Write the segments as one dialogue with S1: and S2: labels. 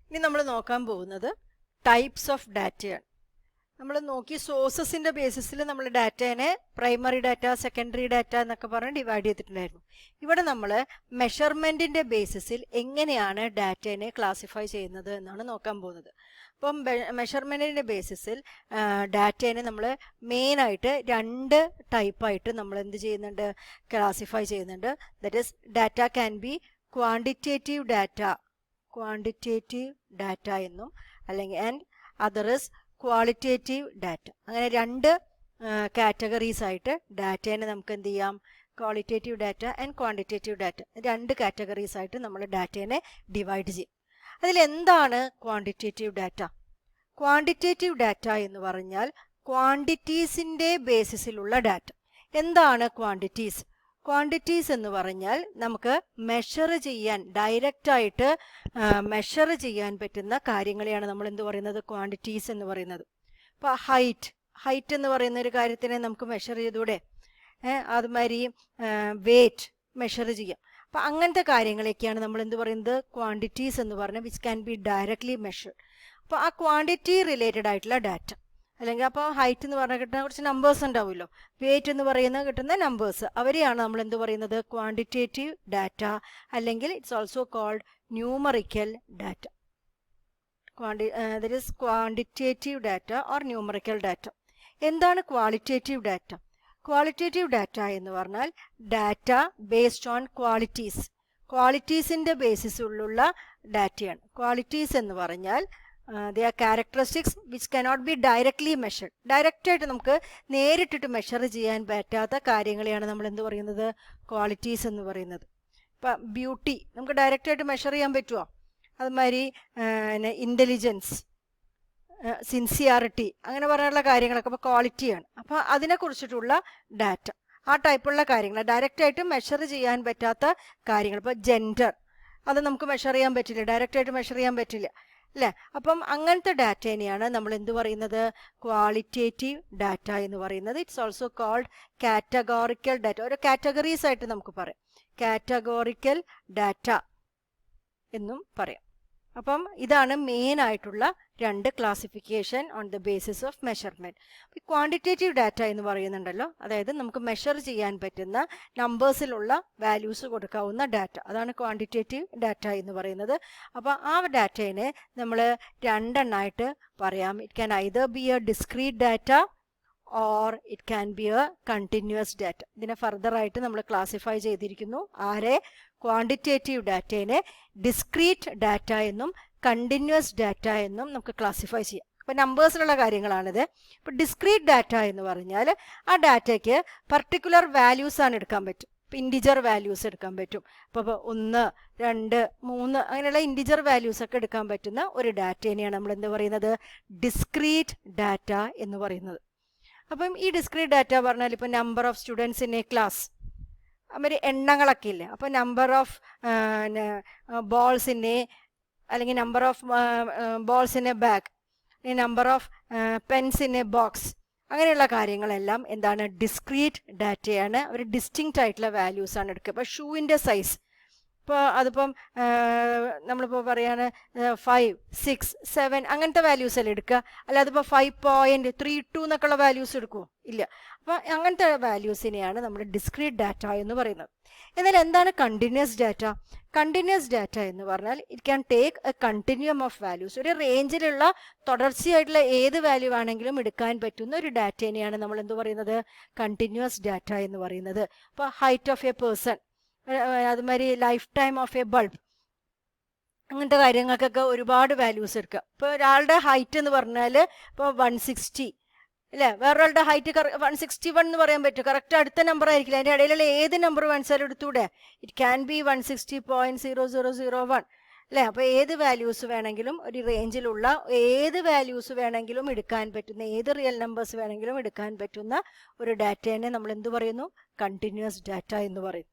S1: ഇനി നമ്മൾ നോക്കാൻ പോകുന്നത് ടൈപ്സ് ഓഫ് ഡാറ്റയാണ്. നമ്മൾ നോക്കി സോഴ്സസിൻ്റെ ബേസിസിൽ നമ്മൾ ഡാറ്റേനെ പ്രൈമറി ഡാറ്റ, സെക്കൻഡറി ഡാറ്റ എന്നൊക്കെ പറഞ്ഞ് ഡിവൈഡ് ചെയ്തിട്ടുണ്ടായിരുന്നു. ഇവിടെ നമ്മൾ മെഷർമെൻറ്റിൻ്റെ ബേസിസിൽ എങ്ങനെയാണ് ഡാറ്റേനെ ക്ലാസിഫൈ ചെയ്യുന്നത് എന്നാണ് നോക്കാൻ പോകുന്നത്. അപ്പം മെഷർമെൻറ്റിൻ്റെ ബേസിസിൽ ഡാറ്റേനെ നമ്മൾ മെയിനായിട്ട് രണ്ട് ടൈപ്പായിട്ട് നമ്മൾ എന്ത് ചെയ്യുന്നുണ്ട്, ക്ലാസിഫൈ ചെയ്യുന്നുണ്ട്. That is data can be quantitative data എന്നും, അല്ലെങ്കിൽ and other is qualitative data. അങ്ങനെ രണ്ട് കാറ്റഗറീസ് ആയിട്ട് ഡാറ്റേനെ നമുക്ക് എന്ത് ചെയ്യാം, qualitative data and quantitative data, രണ്ട് കാറ്റഗറീസ് ആയിട്ട് നമ്മൾ ഡാറ്റേനെ ഡിവൈഡ് ചെയ്യും. അതിലെന്താണ് ക്വാണ്ടിറ്റേറ്റീവ് ഡാറ്റ? ക്വാണ്ടിറ്റേറ്റീവ് ഡാറ്റ എന്ന് പറഞ്ഞാൽ ക്വാണ്ടിറ്റീസിൻ്റെ ബേസിസിലുള്ള ഡാറ്റ. എന്താണ് ക്വാണ്ടിറ്റീസ്? ക്വാണ്ടിറ്റീസ് എന്ന് പറഞ്ഞാൽ നമുക്ക് മെഷർ ചെയ്യാൻ, ഡയറക്റ്റായിട്ട് മെഷർ ചെയ്യാൻ പറ്റുന്ന കാര്യങ്ങളെയാണ് നമ്മൾ എന്ത് പറയുന്നത്, ക്വാണ്ടിറ്റീസ് എന്ന് പറയുന്നത്. ഇപ്പോൾ ഹൈറ്റ് എന്ന് പറയുന്ന ഒരു കാര്യത്തിനെ നമുക്ക് മെഷർ ചെയ്തൂടെ? അതുമാതിരി വെയ്റ്റ് മെഷർ ചെയ്യാം. അപ്പം അങ്ങനത്തെ കാര്യങ്ങളൊക്കെയാണ് നമ്മൾ എന്ത് പറയുന്നത്, ക്വാണ്ടിറ്റീസ് എന്ന് പറഞ്ഞാൽ which can be directly measure. അപ്പോൾ ആ ക്വാണ്ടിറ്റി റിലേറ്റഡ് ആയിട്ടുള്ള ഡാറ്റ, അല്ലെങ്കിൽ അപ്പോൾ ഹൈറ്റ് എന്ന് പറഞ്ഞാൽ കിട്ടുന്ന കുറച്ച് നമ്പേഴ്സ് ഉണ്ടാവുമല്ലോ, വെയിറ്റ് എന്ന് പറയുന്ന കിട്ടുന്ന നമ്പേഴ്സ്, അവരെയാണ് നമ്മൾ എന്ത് പറയുന്നത്, ക്വാണ്ടിറ്റേറ്റീവ് ഡാറ്റ, അല്ലെങ്കിൽ it's also called numerical data. That is quantitative data or numerical data. എന്താണ് ക്വാളിറ്റേറ്റീവ് ഡാറ്റ? ക്വാളിറ്റേറ്റീവ് ഡാറ്റ എന്ന് പറഞ്ഞാൽ ഡാറ്റ ബേസ്ഡ് ഓൺ ക്വാളിറ്റീസിൻ്റെ ബേസിസിലുള്ള ഡാറ്റയാണ്. ക്വാളിറ്റീസ് എന്ന് പറഞ്ഞാൽ they are characteristics which cannot be directly measured. ഡയറക്റ്റായിട്ട് നമുക്ക് നേരിട്ടിട്ട് മെഷർ ചെയ്യാൻ പറ്റാത്ത കാര്യങ്ങളെയാണ് നമ്മൾ എന്ത് പറയുന്നത്, ക്വാളിറ്റീസ് എന്ന് പറയുന്നത്. ഇപ്പം ബ്യൂട്ടി നമുക്ക് ഡയറക്റ്റായിട്ട് മെഷർ ചെയ്യാൻ പറ്റുമോ? അതുമാതിരി ഇൻ്റലിജൻസ്, സിൻസിയാറിറ്റി, അങ്ങനെ പറയാനുള്ള കാര്യങ്ങളൊക്കെ ഇപ്പോൾ ക്വാളിറ്റിയാണ്. അപ്പോൾ അതിനെക്കുറിച്ചിട്ടുള്ള ഡാറ്റ, ആ ടൈപ്പുള്ള കാര്യങ്ങൾ, ഡയറക്റ്റായിട്ട് മെഷർ ചെയ്യാൻ പറ്റാത്ത കാര്യങ്ങൾ. ഇപ്പോൾ ജെൻഡർ, അത് നമുക്ക് മെഷർ ചെയ്യാൻ പറ്റില്ല, ഡയറക്റ്റായിട്ട് മെഷർ ചെയ്യാൻ പറ്റില്ല അല്ലേ? അപ്പം അങ്ങനത്തെ ഡാറ്റേനെയാണ് നമ്മൾ എന്ത് പറയുന്നത്, ക്വാളിറ്റേറ്റീവ് ഡാറ്റ എന്ന് പറയുന്നത്. It's also called categorical data. ഓരോ കാറ്റഗറീസ് ആയിട്ട് നമുക്ക് പറയാം, കാറ്റഗോറിക്കൽ ഡാറ്റ എന്നും പറയാം. അപ്പം ഇതാണ് മെയിൻ ആയിട്ടുള്ള രണ്ട് classification on the basis of measurement. Quantitative data എന്ന് പറയുന്നുണ്ടല്ലോ, അതായത് നമുക്ക് മെഷർ ചെയ്യാൻ പറ്റുന്ന നമ്പേഴ്സിലുള്ള വാല്യൂസ് കൊടുക്കാവുന്ന ഡാറ്റ, അതാണ് ക്വാണ്ടിറ്റേറ്റീവ് ഡാറ്റ എന്ന് പറയുന്നത്. അപ്പോൾ ആ ഡാറ്റേനെ നമ്മൾ രണ്ടെണ്ണമായിട്ട് പറയാം. It can either B A discrete data or it can be A continuous data. ഇതിനെ ഫർദറായിട്ട് നമ്മൾ ക്ലാസിഫൈ ചെയ്തിരിക്കുന്നു. ആരെ? ക്വാണ്ടിറ്റേറ്റീവ് ഡാറ്റേനെ ഡിസ്ക്രീറ്റ് ഡാറ്റ എന്നും കണ്ടിന്യൂസ് ഡാറ്റ എന്നും നമുക്ക് ക്ലാസിഫൈ ചെയ്യാം. ഇപ്പോൾ നമ്പേഴ്സിലുള്ള കാര്യങ്ങളാണിത്. ഇപ്പോൾ ഡിസ്ക്രീറ്റ് ഡാറ്റ എന്ന് പറഞ്ഞാൽ ആ ഡാറ്റയ്ക്ക് പർട്ടിക്കുലർ വാല്യൂസാണ് എടുക്കാൻ പറ്റും. ഇപ്പോൾ ഇൻറ്റിജർ വാല്യൂസ് എടുക്കാൻ പറ്റും. ഇപ്പോൾ 1, 2, 3 അങ്ങനെയുള്ള ഇൻറ്റിജർ വാല്യൂസ് ഒക്കെ എടുക്കാൻ പറ്റുന്ന ഒരു ഡാറ്റേനെയാണ് നമ്മൾ എന്ത് പറയുന്നത്, ഡിസ്ക്രീറ്റ് ഡാറ്റ എന്ന് പറയുന്നത്. അപ്പം ഈ ഡിസ്ക്രീറ്റ് ഡാറ്റ പറഞ്ഞാൽ ഇപ്പോൾ number of students in a class, അവർ എണ്ണങ്ങളൊക്കെ ഇല്ലേ, അപ്പോൾ number of balls in a, അല്ലെങ്കിൽ number of balls in a bag, number of pens in a box, അങ്ങനെയുള്ള കാര്യങ്ങളെല്ലാം എന്താണ്, ഡിസ്ക്രീറ്റ് ഡാറ്റയാണ്. അവർ ഡിസ്റ്റിങ്ക്റ്റ് ആയിട്ടുള്ള വാല്യൂസാണ് എടുക്കുക. ഇപ്പോൾ ഷൂവിൻ്റെ സൈസ്, ഇപ്പോൾ അതിപ്പം നമ്മളിപ്പോൾ പറയാണ് 5, 6, 7 അങ്ങനത്തെ വാല്യൂസ് അല്ലേ എടുക്കുക, അല്ലാതെ ഇപ്പോൾ 5.32 എന്നൊക്കെയുള്ള വാല്യൂസ് എടുക്കുമോ? ഇല്ല. അപ്പോൾ അങ്ങനത്തെ വാല്യൂസിനെയാണ് നമ്മൾ ഡിസ്ക്രീറ്റ് ഡാറ്റ എന്ന് പറയുന്നത്. എന്നാൽ എന്താണ് കണ്ടിന്യൂസ് ഡാറ്റ? കണ്ടിന്യൂസ് ഡാറ്റ എന്ന് പറഞ്ഞാൽ it can take A continuum of values. ഒരു റേഞ്ചിലുള്ള തുടർച്ചയായിട്ടുള്ള ഏത് വാല്യൂ ആണെങ്കിലും എടുക്കാൻ പറ്റുന്ന ഒരു ഡാറ്റേനെയാണ് നമ്മൾ എന്ത് പറയുന്നത്, കണ്ടിന്യൂസ് ഡാറ്റ എന്ന് പറയുന്നത്. ഇപ്പോൾ ഹൈറ്റ് ഓഫ് എ പേഴ്സൺ, അതുമാതിരി life time of A bulb, അങ്ങനത്തെ കാര്യങ്ങൾക്കൊക്കെ ഒരുപാട് വാല്യൂസ് എടുക്കുക. ഇപ്പോൾ ഒരാളുടെ ഹൈറ്റ് എന്ന് പറഞ്ഞാൽ ഇപ്പോൾ 160 അല്ലേ, വേറൊരാളുടെ ഹൈറ്റ് 161 എന്ന് പറയാൻ പറ്റും. കറക്റ്റ് അടുത്ത നമ്പർ ആയിരിക്കില്ല, അതിൻ്റെ ഇടയിലുള്ള ഏത് നമ്പർ വേണമെങ്കിലും എടുത്തൂടെ? ഇറ്റ് ക്യാൻ ബി 160.0001 അല്ലേ. അപ്പോൾ ഏത് വാല്യൂസ് വേണമെങ്കിലും, ഒരു റേഞ്ചിലുള്ള ഏത് വാല്യൂസ് വേണമെങ്കിലും എടുക്കാൻ പറ്റുന്ന, ഏത് റിയൽ നമ്പേഴ്സ് വേണമെങ്കിലും എടുക്കാൻ പറ്റുന്ന ഒരു ഡാറ്റേനെ നമ്മൾ എന്ത് പറയുന്നു, കണ്ടിന്യൂസ് ഡാറ്റ എന്ന് പറയും.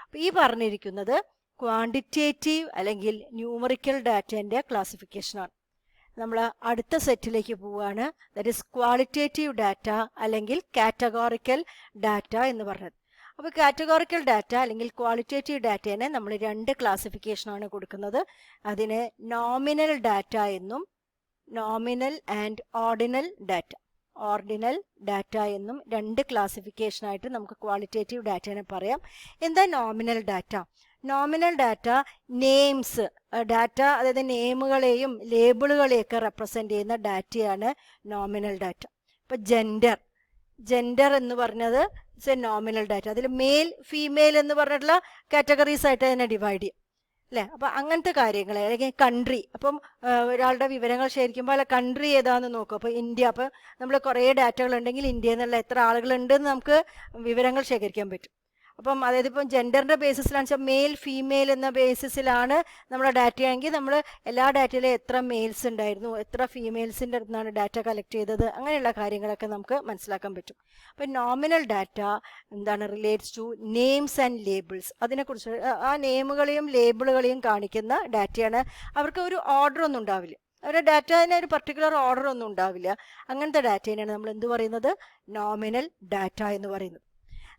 S1: അപ്പോൾ ഈ പറഞ്ഞിരിക്കുന്നത് ക്വാണ്ടിറ്റേറ്റീവ് അല്ലെങ്കിൽ ന്യൂമറിക്കൽ ഡാറ്റേൻ്റെ ക്ലാസിഫിക്കേഷനാണ്. നമ്മൾ അടുത്ത സെറ്റിലേക്ക് പോവുകയാണ്. ദറ്റ് ഈസ് ക്വാളിറ്റേറ്റീവ് ഡാറ്റ അല്ലെങ്കിൽ കാറ്റഗോറിക്കൽ ഡാറ്റ എന്ന് പറഞ്ഞത്. അപ്പോൾ കാറ്റഗോറിക്കൽ ഡാറ്റ അല്ലെങ്കിൽ ക്വാളിറ്റേറ്റീവ് ഡാറ്റേനെ നമ്മൾ 2 ക്ലാസിഫിക്കേഷനാണ് കൊടുക്കുന്നത്. അതിനെ നോമിനൽ ഡാറ്റ എന്നും നോമിനൽ ആൻഡ് ഓർഡിനൽ ഡാറ്റ എന്നും 2 ക്ലാസിഫിക്കേഷനായിട്ട് നമുക്ക് ക്വാളിറ്റേറ്റീവ് ഡാറ്റേനെ പറയാം. എന്താ nominal data? Nominal data names, data അതായത് നെയിമുകളെയും ലേബിളുകളെയൊക്കെ റെപ്രസെൻ്റ് ചെയ്യുന്ന ഡാറ്റയാണ് നോമിനൽ ഡാറ്റ. ഇപ്പോൾ ജെൻഡർ എന്ന് പറഞ്ഞത് ഇറ്റ്സ് എ നോമിനൽ ഡാറ്റ. അതിൽ മെയിൽ ഫീമെയിൽ എന്ന് പറഞ്ഞിട്ടുള്ള കാറ്റഗറീസ് ആയിട്ട് അതിനെ ഡിവൈഡ് ചെയ്യും അല്ലേ. അപ്പം അങ്ങനത്തെ കാര്യങ്ങൾ, അല്ലെങ്കിൽ കൺട്രി, അപ്പം ഒരാളുടെ വിവരങ്ങൾ ശേഖരിക്കുമ്പോൾ അല്ല കൺട്രി ഏതാണെന്ന് നോക്കും. അപ്പോൾ ഇന്ത്യ, അപ്പോൾ നമ്മൾ കുറേ ഡാറ്റകൾ ഉണ്ടെങ്കിൽ ഇന്ത്യയിൽ നിന്നുള്ള എത്ര ആളുകളുണ്ടെന്ന് നമുക്ക് വിവരങ്ങൾ ശേഖരിക്കാൻ പറ്റും. അപ്പം അതായത് ഇപ്പം ജെൻഡറിൻ്റെ ബേസിസിലാണെന്ന് വെച്ചാൽ മെയിൽ ഫീമെയിൽ എന്ന ബേസിസിലാണ് നമ്മുടെ ഡാറ്റയാണെങ്കിൽ നമ്മൾ എല്ലാ ഡാറ്റയിലും എത്ര മെയിൽസ് ഉണ്ടായിരുന്നു, എത്ര ഫീമെയിൽസിൻ്റെ അടുത്ത് നിന്നാണ് ഡാറ്റ കളക്ട് ചെയ്തത്, അങ്ങനെയുള്ള കാര്യങ്ങളൊക്കെ നമുക്ക് മനസ്സിലാക്കാൻ പറ്റും. അപ്പം നോമിനൽ ഡാറ്റ എന്താണ് relates to names and labels. അതിനെക്കുറിച്ച് ആ നെയിമുകളെയും ലേബിളുകളെയും കാണിക്കുന്ന ഡാറ്റയാണ്. അവർക്ക് ഒരു ഓർഡർ ഒന്നും ഉണ്ടാവില്ല, അവരുടെ ഡാറ്റേനെ ഒരു പർട്ടിക്കുലർ ഓർഡർ ഒന്നും ഉണ്ടാവില്ല. അങ്ങനത്തെ ഡാറ്റേനെയാണ് നമ്മൾ എന്ത് പറയുന്നത്? നോമിനൽ ഡാറ്റ എന്ന് പറയുന്നത്.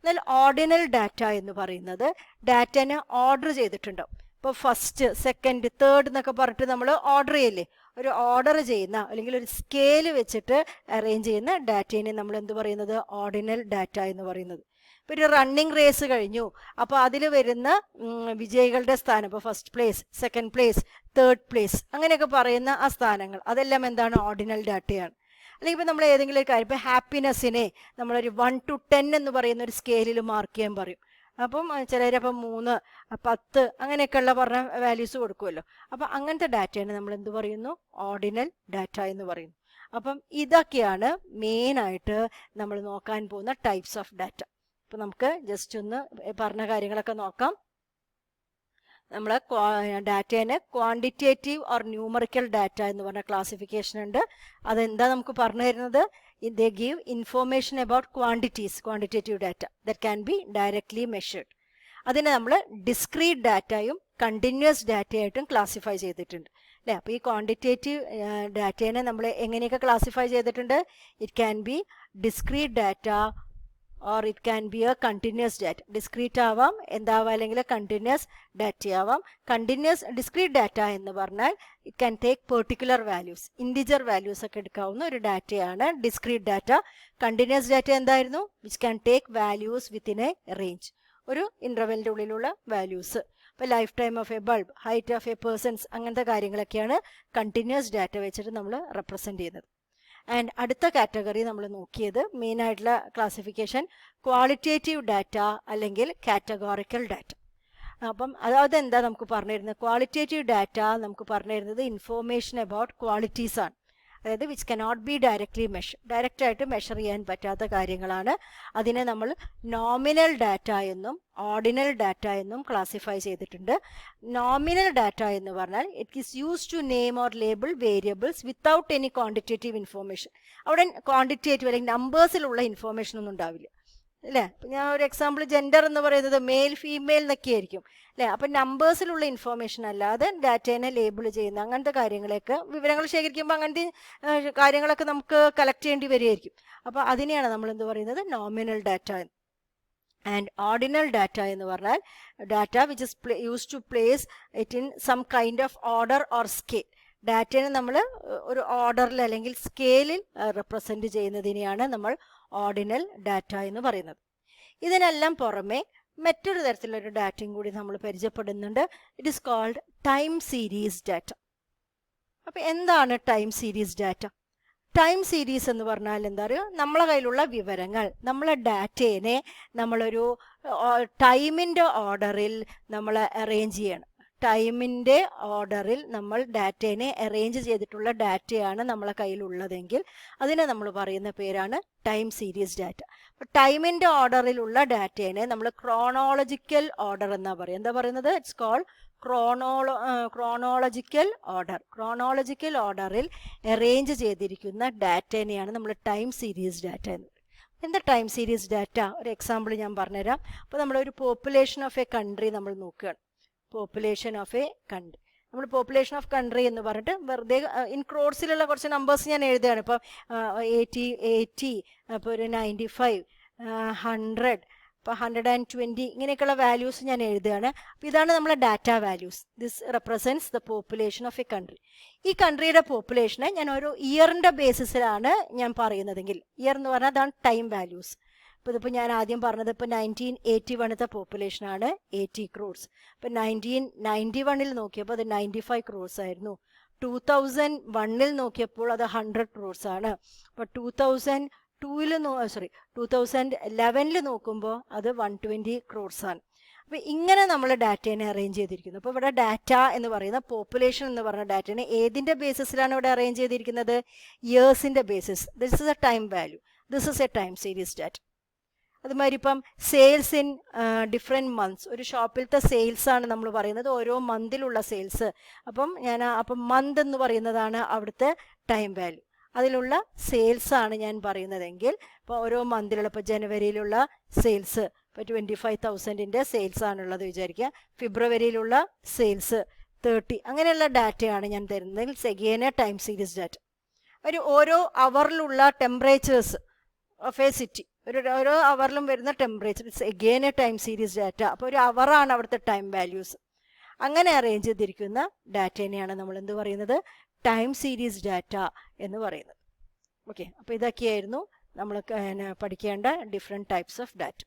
S1: എന്നാൽ ഓർഡിനൽ ഡാറ്റ എന്ന് പറയുന്നത് ഡാറ്റനെ ഓർഡർ ചെയ്തിട്ടുണ്ടാവും. ഇപ്പോൾ ഫസ്റ്റ്, സെക്കൻഡ്, തേർഡ് എന്നൊക്കെ പറഞ്ഞിട്ട് നമ്മൾ ഓർഡർ ചെയ്യില്ലേ, ഒരു ഓർഡർ ചെയ്യുന്ന അല്ലെങ്കിൽ ഒരു സ്കെയിൽ വെച്ചിട്ട് അറേഞ്ച് ചെയ്യുന്ന ഡാറ്റേനെ നമ്മൾ എന്ത് പറയുന്നത്? ഓർഡിനൽ ഡാറ്റ എന്ന് പറയുന്നത്. ഇപ്പോൾ ഒരു റണ്ണിങ് റേസ് കഴിഞ്ഞു, അപ്പോൾ അതിൽ വരുന്ന വിജയികളുടെ സ്ഥാനം, ഇപ്പോൾ first place, second place, third place അങ്ങനെയൊക്കെ പറയുന്ന ആ സ്ഥാനങ്ങൾ, അതെല്ലാം എന്താണ്? ഓർഡിനൽ ഡാറ്റയാണ്. അല്ലെങ്കിൽ ഇപ്പോൾ നമ്മൾ ഏതെങ്കിലും ഒരു കാര്യം, ഇപ്പോൾ ഹാപ്പിനെസ്സിനെ നമ്മളൊരു 1 to 10 എന്ന് പറയുന്ന ഒരു സ്കെയിലിൽ മാർക്ക് ചെയ്യാൻ പറയും. അപ്പം ചിലരപ്പം 3, 10 അങ്ങനെയൊക്കെയുള്ള പറഞ്ഞ വാല്യൂസ് കൊടുക്കുമല്ലോ. അപ്പം അങ്ങനത്തെ ഡാറ്റയാണ് നമ്മൾ എന്ത് പറയുന്നു? ഓർഡിനൽ ഡാറ്റ എന്ന് പറയുന്നു. അപ്പം ഇതൊക്കെയാണ് മെയിനായിട്ട് നമ്മൾ നോക്കാൻ പോകുന്ന ടൈപ്സ് ഓഫ് ഡാറ്റ. അപ്പം നമുക്ക് ജസ്റ്റ് ഒന്ന് പറഞ്ഞ കാര്യങ്ങളൊക്കെ നോക്കാം. നമ്മൾ ഡാറ്റേനെ ക്വാണ്ടിറ്റേറ്റീവ് ഓർ ന്യൂമറിക്കൽ ഡാറ്റ എന്ന് പറഞ്ഞ ക്ലാസിഫിക്കേഷൻ ഉണ്ട്. അതെന്താ നമുക്ക് പറഞ്ഞു തരുന്നത്? They give information about quantities, quantitative data that can be directly measured. അതിനെ നമ്മൾ ഡിസ്ക്രീറ്റ് ഡാറ്റയും കണ്ടിന്യൂസ് ഡാറ്റയായിട്ടും ക്ലാസിഫൈ ചെയ്തിട്ടുണ്ട് അല്ലേ. അപ്പോൾ ഈ ക്വാണ്ടിറ്റേറ്റീവ് ഡാറ്റേനെ നമ്മൾ എങ്ങനെയൊക്കെ ക്ലാസിഫൈ ചെയ്തിട്ടുണ്ട്? It can be discrete data or it can be a continuous data. Discrete ആവാം, എന്താവാം, അല്ലെങ്കിൽ കണ്ടിന്യൂസ് ഡാറ്റ ആവാം. ഡിസ്ക്രീറ്റ് ഡാറ്റ എന്ന് പറഞ്ഞാൽ it can take particular values, integer values ഒക്കെ എടുക്കാവുന്ന ഒരു ഡാറ്റയാണ് ഡിസ്ക്രീറ്റ് ഡാറ്റ. കണ്ടിന്യൂസ് ഡാറ്റ എന്തായിരുന്നു? Which can take values within A range, ഒരു ഇൻ്റർവെലിൻ്റെ ഉള്ളിലുള്ള വാല്യൂസ്. ഇപ്പോൾ life time of A bulb, height of a person's, അങ്ങനത്തെ കാര്യങ്ങളൊക്കെയാണ് കണ്ടിന്യൂസ് ഡാറ്റ വെച്ചിട്ട് നമ്മൾ റെപ്രസെൻ്റ് ചെയ്യുന്നത്. ആൻഡ് അടുത്ത കാറ്റഗറി നമ്മൾ നോക്കിയത് മെയിനായിട്ടുള്ള ക്ലാസിഫിക്കേഷൻ ക്വാളിറ്റേറ്റീവ് ഡാറ്റ അല്ലെങ്കിൽ കാറ്റഗോറിക്കൽ ഡാറ്റ. അപ്പം അതെന്താ നമുക്ക് പറഞ്ഞു തരുന്നത്? ക്വാളിറ്റേറ്റീവ് ഡാറ്റ നമുക്ക് പറഞ്ഞു തരുന്നത് ഇൻഫോർമേഷൻ അബൌട്ട് ക്വാളിറ്റീസ് ആണ്. അതായത് വിച്ച് കനോട്ട് ബി ഡയറക്ട്ലി ഡയറക്റ്റായിട്ട് മെഷർ ചെയ്യാൻ പറ്റാത്ത കാര്യങ്ങളാണ്. അതിനെ നമ്മൾ നോമിനൽ ഡാറ്റ എന്നും ഓർഡിനൽ ഡാറ്റ എന്നും ക്ലാസിഫൈ ചെയ്തിട്ടുണ്ട്. നോമിനൽ ഡാറ്റ എന്ന് പറഞ്ഞാൽ it is use to name or label variables without any quantitative information. അവിടെ ക്വാണ്ടിറ്റേറ്റീവ് അല്ലെങ്കിൽ നമ്പേഴ്സിലുള്ള ഇൻഫോർമേഷൻ ഒന്നും ഉണ്ടാവില്ല അല്ലേ. അപ്പം ഞാൻ ഒരു എക്സാമ്പിൾ, ജെൻഡർ എന്ന് പറയുന്നത് മെയിൽ ഫീമെയിൽ എന്നൊക്കെ ആയിരിക്കും അല്ലേ. അപ്പം നമ്പേഴ്സിലുള്ള ഇൻഫോർമേഷൻ അല്ലാതെ ഡാറ്റേനെ ലേബിൾ ചെയ്യുന്ന അങ്ങനത്തെ കാര്യങ്ങളൊക്കെ, വിവരങ്ങൾ ശേഖരിക്കുമ്പോൾ അങ്ങനത്തെ കാര്യങ്ങളൊക്കെ നമുക്ക് കളക്ട് ചെയ്യേണ്ടി വരികയായിരിക്കും. അപ്പോൾ അതിനെയാണ് നമ്മൾ എന്ത് പറയുന്നത്? Nominal data. And ordinal data എന്ന് പറഞ്ഞാൽ data which is use to place it in some kind of order or scale. ഡാറ്റേനെ നമ്മൾ ഒരു ഓർഡറിൽ അല്ലെങ്കിൽ സ്കെയിലിൽ റെപ്രസെൻറ്റ് ചെയ്യുന്നതിനെയാണ് നമ്മൾ ഓർഡിനൽ ഡാറ്റ എന്ന് പറയുന്നത്. ഇതിനെല്ലാം പുറമെ മറ്റൊരു തരത്തിലൊരു ഡാറ്റയും കൂടി നമ്മൾ പരിചയപ്പെടുന്നുണ്ട്. It is called time series data. അപ്പോൾ എന്താണ് time series data? Time series എന്ന് പറഞ്ഞാൽ എന്താ പറയുക? നമ്മളെ കയ്യിലുള്ള വിവരങ്ങൾ, നമ്മളെ ഡാറ്റേനെ നമ്മളൊരു ടൈമിൻ്റെ ഓർഡറിൽ നമ്മൾ അറേഞ്ച് ചെയ്യണം. ടൈമിൻ്റെ ഓർഡറിൽ നമ്മൾ ഡാറ്റേനെ അറേഞ്ച് ചെയ്തിട്ടുള്ള ഡാറ്റയാണ് നമ്മളെ കയ്യിലുള്ളതെങ്കിൽ അതിനെ നമ്മൾ പറയുന്ന പേരാണ് ടൈം സീരീസ് ഡാറ്റ. അപ്പോൾ ടൈമിൻ്റെ ഓർഡറിലുള്ള ഡാറ്റേനെ നമ്മൾ ക്രോണോളജിക്കൽ ഓർഡർ എന്നാണ് പറയുക. എന്താ പറയുന്നത്? It's called chronological order. Chronological ഓർഡറിൽ അറേഞ്ച് ചെയ്തിരിക്കുന്ന ഡാറ്റേനെയാണ് നമ്മൾ ടൈം സീരീസ് ഡാറ്റ എന്ന് പറയുന്നത്. എന്താ ടൈം സീരീസ് ഡാറ്റ? ഒരു എക്സാമ്പിൾ ഞാൻ പറഞ്ഞുതരാം. അപ്പോൾ നമ്മളൊരു പോപ്പുലേഷൻ ഓഫ് എ കൺട്രി നമ്മൾ നോക്കുകയാണ്. പോപ്പുലേഷൻ ഓഫ് എ കൺട്രി, നമ്മൾ പോപ്പുലേഷൻ ഓഫ് കൺട്രി എന്ന് പറഞ്ഞിട്ട് വെറുതെ ഇൻ ക്രോഡ്സിലുള്ള കുറച്ച് നമ്പേഴ്സ് ഞാൻ എഴുതുകയാണ്. ഇപ്പം 80, അപ്പോൾ ഒരു 95, 100, ഇപ്പോൾ 120 ഇങ്ങനെയൊക്കെയുള്ള വാല്യൂസ് ഞാൻ എഴുതുകയാണ്. അപ്പോൾ ഇതാണ് നമ്മളെ data values. This represents the population of A country. ഈ കൺട്രിയുടെ പോപ്പുലേഷനെ ഞാൻ ഓരോ ഇയറിൻ്റെ ബേസിസിലാണ് ഞാൻ പറയുന്നതെങ്കിൽ, ഇയർ എന്ന് പറഞ്ഞാൽ അതാണ് ടൈം വാല്യൂസ്. ഇപ്പോൾ ഇതിപ്പോൾ ഞാൻ ആദ്യം പറഞ്ഞത് ഇപ്പോൾ 1981 പോപ്പുലേഷനാണ് 80 crores. ഇപ്പോൾ 1991 നോക്കിയപ്പോൾ അത് 95 crores ആയിരുന്നു. 2001 നോക്കിയപ്പോൾ അത് 100 crores ആണ്. അപ്പോൾ 2011 നോക്കുമ്പോൾ അത് 120 crores ആണ്. അപ്പോൾ ഇങ്ങനെ നമ്മൾ ഡാറ്റേനെ അറേഞ്ച് ചെയ്തിരിക്കുന്നു. അപ്പോൾ ഇവിടെ ഡാറ്റ എന്ന് പറയുന്ന പോപ്പുലേഷൻ എന്ന് പറഞ്ഞ ഡാറ്റേനെ ഏതിൻ്റെ ബേസിസിലാണ് ഇവിടെ അറേഞ്ച് ചെയ്തിരിക്കുന്നത്? ഇയേഴ്സിൻ്റെ basis. This is a time value, this is a time series data. അതുമാതിരി ഇപ്പം സെയിൽസ് ഇൻ ഡിഫറെൻറ്റ് മന്ത്സ്, ഒരു ഷോപ്പിലത്തെ സെയിൽസ് ആണ് നമ്മൾ പറയുന്നത്, ഓരോ മന്തിലുള്ള സെയിൽസ്. അപ്പം മന്ത് എന്ന് പറയുന്നതാണ് അവിടുത്തെ ടൈം വാല്യൂ. അതിലുള്ള സെയിൽസ് ആണ് ഞാൻ പറയുന്നതെങ്കിൽ ഇപ്പോൾ ഓരോ മന്തിലുള്ള, ഇപ്പോൾ ജനുവരിയിലുള്ള സെയിൽസ് ഇപ്പോൾ 25,000 സെയിൽസ് ആണുള്ളത് വിചാരിക്കുക. ഫെബ്രുവരിയിലുള്ള സെയിൽസ് 30, അങ്ങനെയുള്ള ഡാറ്റയാണ് ഞാൻ തരുന്നതെങ്കിൽ സെഗിയനെ ടൈം സീരീസ് ഡാറ്റ. ഓരോ അവറിലുള്ള ടെമ്പറേച്ചേഴ്സ് ഓഫ് എ സിറ്റി, ഓരോ അവറിലും വരുന്ന temperature, it's again A time series data. അപ്പോൾ ഒരു അവറാണ് അവിടുത്തെ ടൈം വാല്യൂസ്. അങ്ങനെ അറേഞ്ച് ചെയ്തിരിക്കുന്ന ഡാറ്റേനെയാണ് നമ്മൾ എന്ത് പറയുന്നത്? ടൈം സീരീസ് ഡാറ്റ എന്ന് പറയുന്നത്. ഓക്കെ, അപ്പോൾ ഇതൊക്കെയായിരുന്നു നമ്മൾ പഠിക്കേണ്ട ഡിഫറെൻറ്റ് ടൈപ്സ് ഓഫ് ഡാറ്റ.